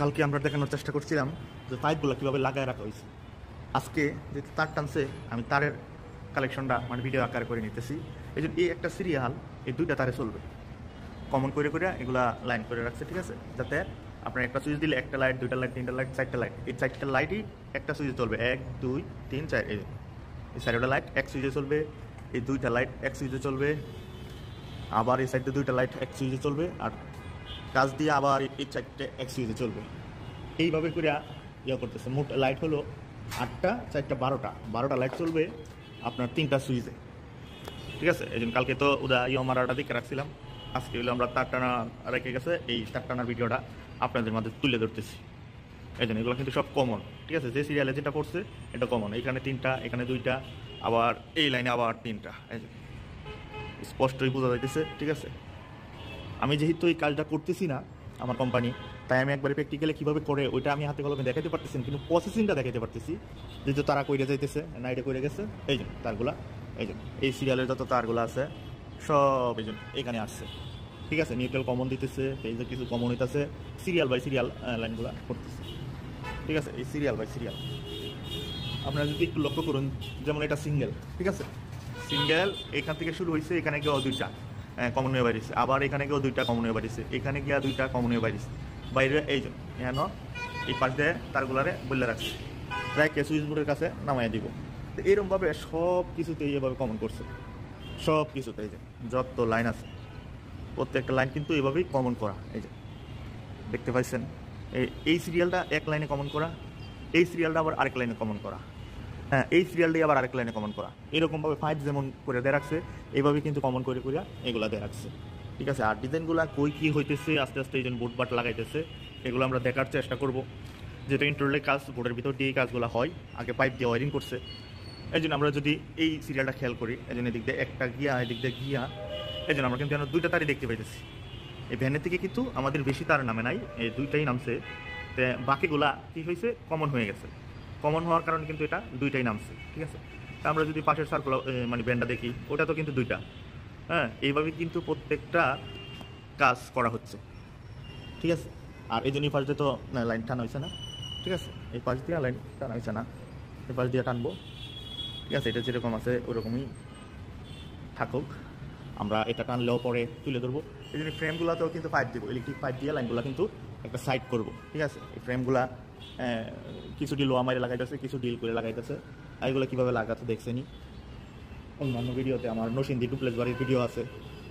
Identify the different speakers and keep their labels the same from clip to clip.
Speaker 1: কালকে আমরা দেখানোর চেষ্টা করছিলাম যে পাইপগুলো কীভাবে লাগায় রাখা হয়েছে। আজকে যে তার টানছে আমি তারের কালেকশনটা মানে ভিডিও আকারে করে নিতেছি। এই জন্য এই একটা সিরিয়াল এই দুইটা তারে চলবে, কমন করে করে এগুলা লাইন করে রাখছে, ঠিক আছে, যাতে আপনার একটা সুইচ দিলে একটা লাইট, দুইটা লাইট, তিনটা লাইট, চারটা লাইট, এই চারটা লাইটই একটা সুইচে চলবে, 1 2 3 4, এই চারটা লাইট এক সুইচে চলবে, এই দুইটা লাইট এক সুইচে চলবে, আবার এই সাইডে দুইটা লাইট এক সুইচে চলবে, আর কাজ দিয়ে আবার এই চারটে এক সুইচে চলবে। এইভাবে করে ইয়ে করতেছে। মোট লাইট হলো 8টা, 4টা 12টা লাইট চলবে আপনার 3টা সুইচে, ঠিক আছে। এই জন্য কালকে তো মারাটা দেখে রাখছিলাম, আজকে হলো আমরা তার টানা রেখে গেছে, এই তার টানার ভিডিওটা আপনাদের মধ্যে তুলে ধরতেছি। এই জন্য এগুলো কিন্তু সব কমন, ঠিক আছে। যে সিরিয়ালে যেটা পড়ছে এটা কমন, এখানে 3টা, এখানে 2টা, আবার এই লাইনে আবার 3টা, এই স্পষ্টই বোঝা যাইতেছে, ঠিক আছে। আমি যেহেতু এই কাজটা করতেছি না আমার কোম্পানি, তাই আমি একবারে প্র্যাকটিক্যালি কীভাবে করে ওইটা আমি হাতে কলমে দেখাতে পারতেছি, কিন্তু প্রসেসিংটা দেখাতে পারতেছি, যেহেতু তারা কইরে যাইতেছে না, এটা করে গেছে। এই জন্য তারগুলা, এই জন্য এই সিরিয়ালের যত তারগুলো আছে সব এই জন্য এখানে আসছে, ঠিক আছে। নিউট্রাল কমন দিতেছে, এই যে কিছু কমন হইতেছে, সিরিয়াল বাই সিরিয়াল লাইনগুলো করতেছে, ঠিক আছে। এই সিরিয়াল বাই সিরিয়াল আপনারা যদি একটু লক্ষ্য করুন, যেমন এটা সিঙ্গেল, ঠিক আছে, সিঙ্গেল এখান থেকে শুরু হয়েছে, এখানে গিয়ে 2টা কমন হয়ে বাড়িছে, আবার এখানে গিয়েও 2টা কমন হয়ে বাড়িছে, এখানে গিয়ে 2টা কমন হয়ে বাড়িছে বাইরে। এই জন্য এখানে এই পাশ দিয়ে তারগুলারে বললে রাখছে, প্রায় সুইচ বোর্ডের কাছে নামাইয়া দিব। তো এরকমভাবে সব কিছুতেই এভাবে কমন করছে, সব কিছুতে এই যে যত লাইন আছে প্রত্যেকটা লাইন কিন্তু এভাবেই কমন করা। এই যে দেখতে পাচ্ছেন, এই সিরিয়ালটা এক লাইনে কমন করা, এই সিরিয়ালটা আবার আরেক লাইনে কমন করা, হ্যাঁ, এই সিরিয়ালটাই আবার আরেক লাইনে কমন করা। এরকমভাবে 5 যেমন করে দিয়ে রাখছে, এইভাবে কিন্তু কমন করে করে এগুলো দিয়ে রাখছে, ঠিক আছে। আর ডিজাইনগুলো কই কী হইতেছে আস্তে আস্তে এই জন্য বোর্ড বাট লাগাইতেছে, এগুলো আমরা দেখার চেষ্টা করব। যেটা ইন্টারনাল কাজ, বোর্ডের ভিতর দিয়ে এই কাজগুলো হয়, আগে পাইপ দিয়ে ওয়ারিং করছে। এই জন্য আমরা যদি এই সিরিয়ালটা খেয়াল করি, এই জন্য এদিক দিয়ে একটা গিয়া, এদিক দিয়ে গিয়া, এই জন্য আমরা কিন্তু 2টা তারই দেখতে পাইতেছি। এই ভ্যানের থেকে কিন্তু আমাদের বেশি তার নামে নাই, এই 2টাই নামছে। তো বাকিগুলা কী হয়েছে, কমন হয়ে গেছে। কমন হওয়ার কারণে কিন্তু এটা 2টাই নামছে, ঠিক আছে। তা আমরা যদি পাশের সার্কুল মানে ব্যান্ডটা দেখি, ওটা তো কিন্তু 2টা, হ্যাঁ। এইভাবে কিন্তু প্রত্যেকটা কাজ করা হচ্ছে, ঠিক আছে। আর এই জন্য এই পাশ দিয়ে তো লাইন টানা হয়েছে না, ঠিক আছে। এই পাশ দিয়ে লাইন টানা হয়েছে না, এই পাশ দিয়ে টানবো, ঠিক আছে। এটা যেরকম আছে ওরকমই থাকুক, আমরা এটা টানলেও পরে তুলে ধরবো। এই জন্য ফ্রেমগুলোতেও কিন্তু পাইপ দেবো, ইলেকট্রিক পাইপ দিয়ে লাইনগুলো কিন্তু একটা সাইড করবো, ঠিক আছে। এই ফ্রেমগুলা কিছু ডিল আমারে লাগাইতেছে, কিছু ডিল করে লাগাইতেছে। এইগুলো কীভাবে লাগাচ্ছে দেখছেনি অন্যান্য ভিডিওতে, আমার নসিন্দি ডুপ্লেক্স বাড়ির ভিডিও আছে,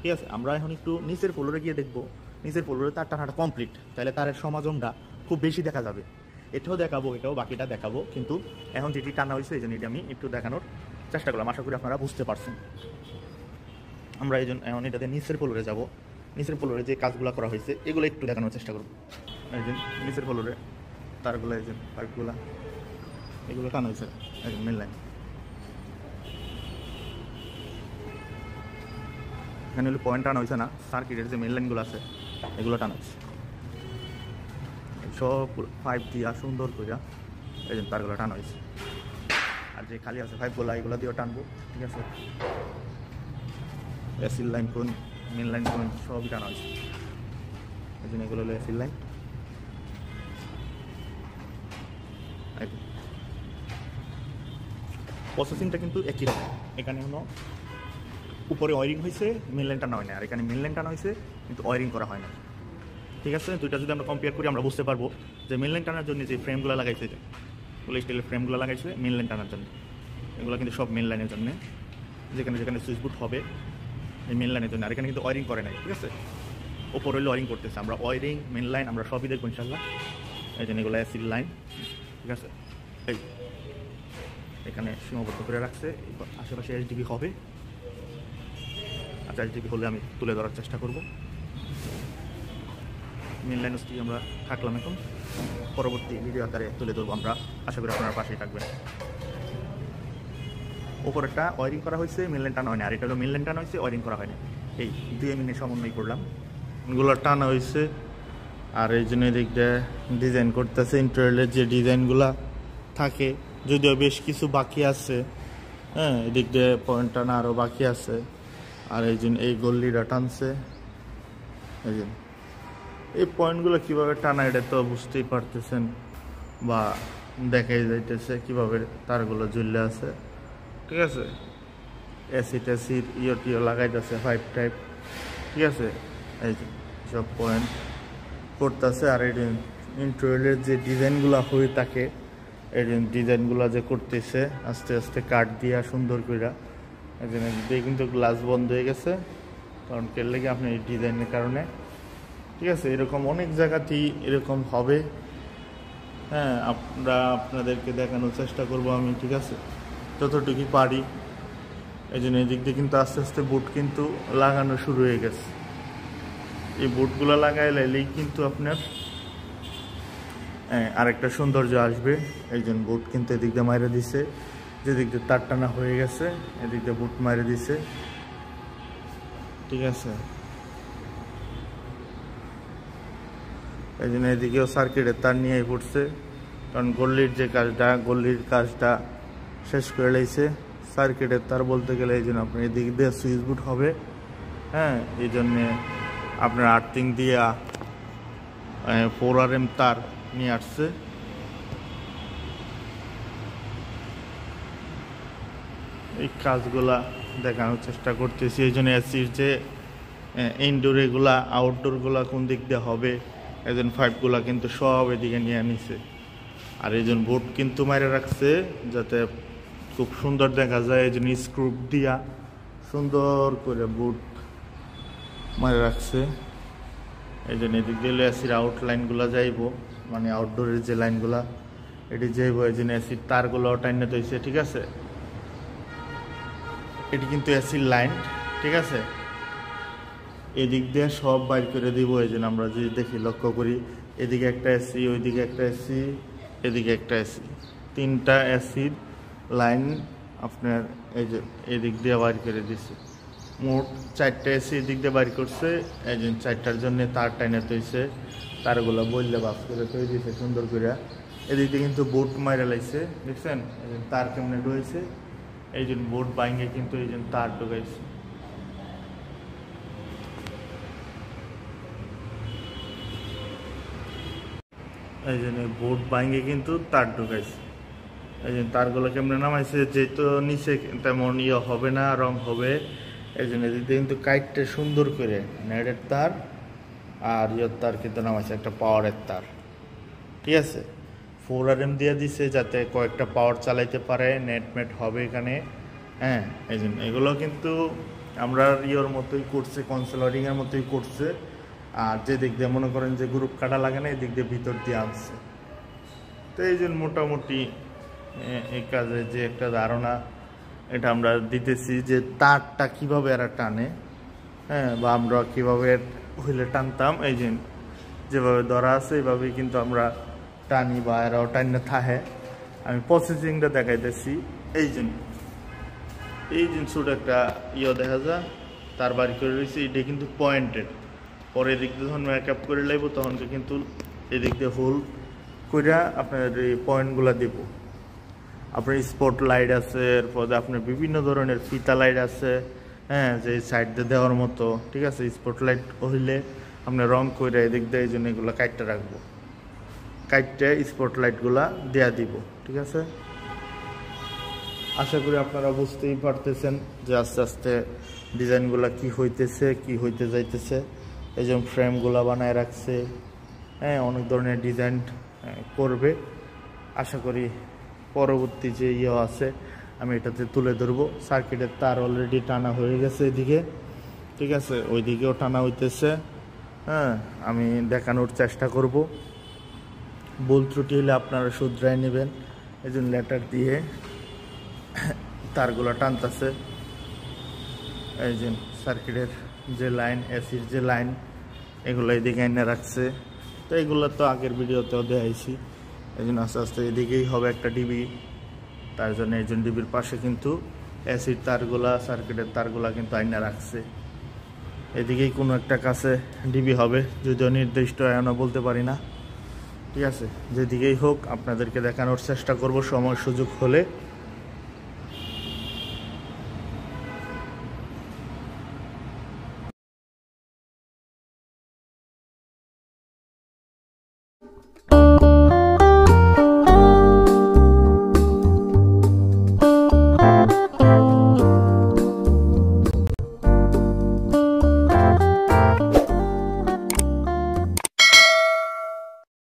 Speaker 1: ঠিক আছে। আমরা এখন একটু নিচের ফ্লোরে গিয়ে দেখবো, নিচের ফ্লোরে তার টানাটা কমপ্লিট, তাহলে তারের সমাজমটা খুব বেশি দেখা যাবে। এটাও দেখাবো, এটাও বাকিটা দেখাবো, কিন্তু এখন যেটি টানা হয়েছে এই জন্য এটা আমি একটু দেখানোর চেষ্টা করলাম, আশা করি আপনারা বুঝতে পারছেন। আমরা এই জন্য এখন এটাতে নিচের ফ্লোরে যাব, নিচের ফ্লোরে যে কাজগুলো করা হয়েছে এগুলো একটু দেখানোর চেষ্টা করবো। এই যে নিচের ফ্লোরে তারগুলো, এই যে পাইপগুলো, এগুলো টানা হয়েছে, এই যে মেন লাইন, এখানে হলো পয়েন্ট টানা হয়েছে না, সার্কিটের যে মেন লাইনগুলো আছে এগুলো টানা হয়েছে, সব পাইপ দিয়া সুন্দর করে এই যে তারগুলো টানা হয়েছে। আর যে খালি আছে পাইপগুলো এগুলো দিয়েও টানবো, ঠিক আছে। এসির লাইন কোন, মেন লাইন কোন, সবই টানা হয়েছে। এই জন্য এগুলো হলো এসির লাইন। প্রসেসিংটা কিন্তু একই রকম, এখানে হলো উপরে ওয়ারিং হয়েছে, মেন লাইন টানা হয় না, আর এখানে মেন লাইন টানা হয়েছে কিন্তু ওয়ারিং করা হয় না, ঠিক আছে। দুইটা যদি আমরা কম্পেয়ার করি আমরা বুঝতে পারবো যে মেন লাইন টানার জন্য যে ফ্রেমগুলো লাগাইছে, ওগুলো স্টিলের ফ্রেমগুলো লাগাইছে মেন লাইন টানার জন্য, এগুলো কিন্তু সব মেন লাইনের জন্য, যেখানে যেখানে সুইচ বোর্ড হবে এই মেন লাইনের জন্য। আর এখানে কিন্তু ওয়ারিং করে নাই, ঠিক আছে। ওপর হইলে ওয়ারিং করতেছে, আমরা ওয়ারিং মেন লাইন আমরা সবই দেখবো ইনশাল্লাহ। এই জন্য এগুলো অ্যাসিড লাইন, ঠিক আছে। এই এখানে সীমাবদ্ধ করে রাখছে, আশেপাশে এইচডিবি হবে, আচ্ছা এইচডিবি হলে আমি তুলে ধরার চেষ্টা করবো। মেন লাইন হচ্ছে আমরা থাকলাম, এখন পরবর্তী ভিডিও আকারে তুলে ধরবো আমরা, আশা করি আপনার পাশেই থাকবেন। ওপরেরটা ওয়ারিং করা হয়েছে, মেন লাইন টানা হয় না, আর এটা হলো মেন লাইন টানা হয়েছে, ওয়ারিং করা হয় না। এই 2 মিনিট সমন্বয় করলাম, এগুলো টানা হয়েছে। আর এই জন্য এদিক দিয়ে ডিজাইন করতেছে, ইন্টারনালের যে ডিজাইনগুলা থাকে, যদিও বেশ কিছু বাকি আছে, হ্যাঁ, এদিক দিয়ে পয়েন্ট টানা আরও বাকি আছে। আর এই জন্য এই গল্লিটা টানছে, এই জন্য এই পয়েন্টগুলো কিভাবে টানা এটা তো বুঝতেই পারতেছেন, বা দেখাই যাইতেছে কিভাবে তারগুলো ঝুললে আছে। ঠিক আছে, অ্যাসিড টিও লাগাইতেছে 5 টাইপ। ঠিক আছে, এই যে সব পয়েন্ট করতেছে। আর এই ইন্টারভিউয়ের যে ডিজাইনগুলো হয়ে থাকে, এই ডিজাইনগুলো যে করতেছে আস্তে আস্তে কাট দিয়া সুন্দর করে। এই জন্য কিন্তু গ্লাস বন্ধ হয়ে গেছে, কারণ কেন লেগে আপনি এই ডিজাইনের কারণে। ঠিক আছে, এরকম অনেক জায়গাতেই এরকম হবে। হ্যাঁ, আপনাদেরকে দেখানোর চেষ্টা করব আমি। ঠিক আছে, যতটুকু পারি। এই জন্য এদিক দিয়ে কিন্তু আস্তে আস্তে বুট কিন্তু লাগানো শুরু হয়ে গেছে। এই বুটগুলো লাগাইলেই কিন্তু আপনার আরেকটা সৌন্দর্য আসবে। এই জন্য বুট কিন্তু এদিক দিয়ে মাইরে দিছে, যেদিক দিয়ে তার টানা হয়ে গেছে এদিক দিয়ে বুট মাইরে দিছে। ঠিক আছে, এই জন্য এদিকেও সার্কিটের তার নিয়ে পড়ছে, কারণ গল্লির কাজটা শেষ করে লাইছে। সার্কিটের তার বলতে গেলে এই জন্য আপনার এদিক দিয়ে সুইচ বুট হবে। হ্যাঁ, এই জন্যে আপনার আর্থিং দিয়া 4RM তার নিয়ে আসছে। এই কাজগুলা দেখানোর চেষ্টা করতেছি। এই জন্য এসির যে ইনডোর এগুলা আউটডোরগুলা কোন দিক দিয়ে হবে, এই জন্য 5গুলা কিন্তু সব এদিকে নিয়ে নিছে। আর এই জন্য বোর্ড কিন্তু মারে রাখছে যাতে খুব সুন্দর দেখা যায়। এই জন্য স্ক্রু দিয়া সুন্দর করে বোর্ড মারে রাখছে। এই জন্য এদিক দিয়ে এসির আউটলাইনগুলো যাইব, মানে আউটডোরের যে লাইনগুলা এটি যাইব। এই জন্য এসির তারগুলো টাইনে তৈছে। ঠিক আছে, এটি কিন্তু এসির লাইন। ঠিক আছে, এদিক দিয়ে সব বাইর করে দিব। এই জন্য আমরা যদি দেখি লক্ষ্য করি, এদিকে একটা এসি, ওইদিকে একটা এসি, এদিকে একটা এসি, 3টা এসির লাইন আপনার এই যে এদিক দিয়ে বাইর করে দিছে। মোট 4টা এসি এদিক দিয়ে বাইর করছে। এই জন্য 4টার জন্য তার টাইনে তৈছে, তারগুলো বললে বাস করে তৈরি দিয়েছে সুন্দর করে। এদিক দিয়ে কিন্তু বোট মাইরা লাইছে, দেখছেন তার কেমনে ঢুকেছে। এই জন্য বোট বাইঙ্গে কিন্তু এই জন্য তার ঢুকাইছে। এই জন্য বোট বাইঙ্গে কিন্তু তার ঢুকাইছে। এই জন্য তারগুলো কেমনে নামাইছে, যেহেতু নিচে তেমন হবে না, রং হবে। এই জন্য এদিকে কিন্তু কাইটটা সুন্দর করে নেটের তার আর তার কিন্তু নামাইছে একটা পাওয়ারের তার। ঠিক আছে, 4RM দিয়ে দিছে যাতে কয়েকটা পাওয়ার চালাইতে পারে, নেট হবে এখানে। হ্যাঁ, এই জন্য এগুলো কিন্তু আমরা মতোই করছে, কনসেলরিংয়ের মতোই করছে। আর যে দিক দিয়ে মনে করেন যে গ্রুপ কাটা লাগে না, এই দিক দিয়ে ভিতর দিয়ে আনছে। তো এই জন্য মোটামুটি এই কাজে যে একটা ধারণা এটা আমরা দিতেছি, যে তারটা কিভাবে এরা টানে। হ্যাঁ, বা আমরা কিভাবে হইলে টানতাম। এই যে যেভাবে ধরা আছে এইভাবেই কিন্তু আমরা টানি, বা এরাও টাইনে থাহে। আমি প্রসেসিংটা দেখাইতেছি। এই যে ছোট একটা দেখা যায় তার বাড়ি করে রয়েছে, এটা কিন্তু পয়েন্টেড। পরে এদিক দিয়ে যখন মেকআপ করে লাইব তখন কিন্তু এদিক দিয়ে হোল করে আপনার এই পয়েন্টগুলো দেব। আপনার স্পট লাইট আছে, এরপরে আপনার বিভিন্ন ধরনের ফিতা লাইট আছে। হ্যাঁ, যে সাইড দিয়ে দেওয়ার মতো। ঠিক আছে, স্পট লাইট হইলে আপনার রং করে এদিক দিয়ে এই জন্য এগুলো কাটতে রাখবো, কাটতে স্পট লাইটগুলা দেয়া দিব। ঠিক আছে, আশা করি আপনারা বুঝতেই পারতেছেন যে আস্তে আস্তে ডিজাইনগুলা কি হইতেছে, কি হইতে যাইতেছে। এই যেমন ফ্রেমগুলা বানায় রাখছে। হ্যাঁ, অনেক ধরনের ডিজাইন করবে। আশা করি পরবর্তী যে আছে আমি এটাতে তুলে ধরবো। সার্কিটের তার অলরেডি টানা হয়ে গেছে এদিকে। ঠিক আছে, ওইদিকেও টানা হইতেছে। হ্যাঁ, আমি দেখানোর চেষ্টা করব। ভুল ত্রুটি হলে আপনারা শুধরায় নেবেন। এই জন্য লেটার দিয়ে তারগুলো টানতেছে। এই যে সার্কিটের যে লাইন, এসির যে লাইন, এগুলো এদিকে এনে রাখছে। তো এগুলো তো আগের ভিডিওতেও দেখাইছি। এই জন্য আস্তে আস্তে এদিকেই হবে একটা ডিবি। তার জন্য এই জন্য ডিবির পাশে কিন্তু এসির তারগুলা, সার্কিটের তারগুলা কিন্তু আইনা রাখছে। এদিকেই কোনো একটা কাছে ডিবি হবে, যদিও নির্দিষ্ট এখনও বলতে পারি না। ঠিক আছে, যেদিকেই হোক আপনাদেরকে দেখানোর চেষ্টা করব সময় সুযোগ হলে। না।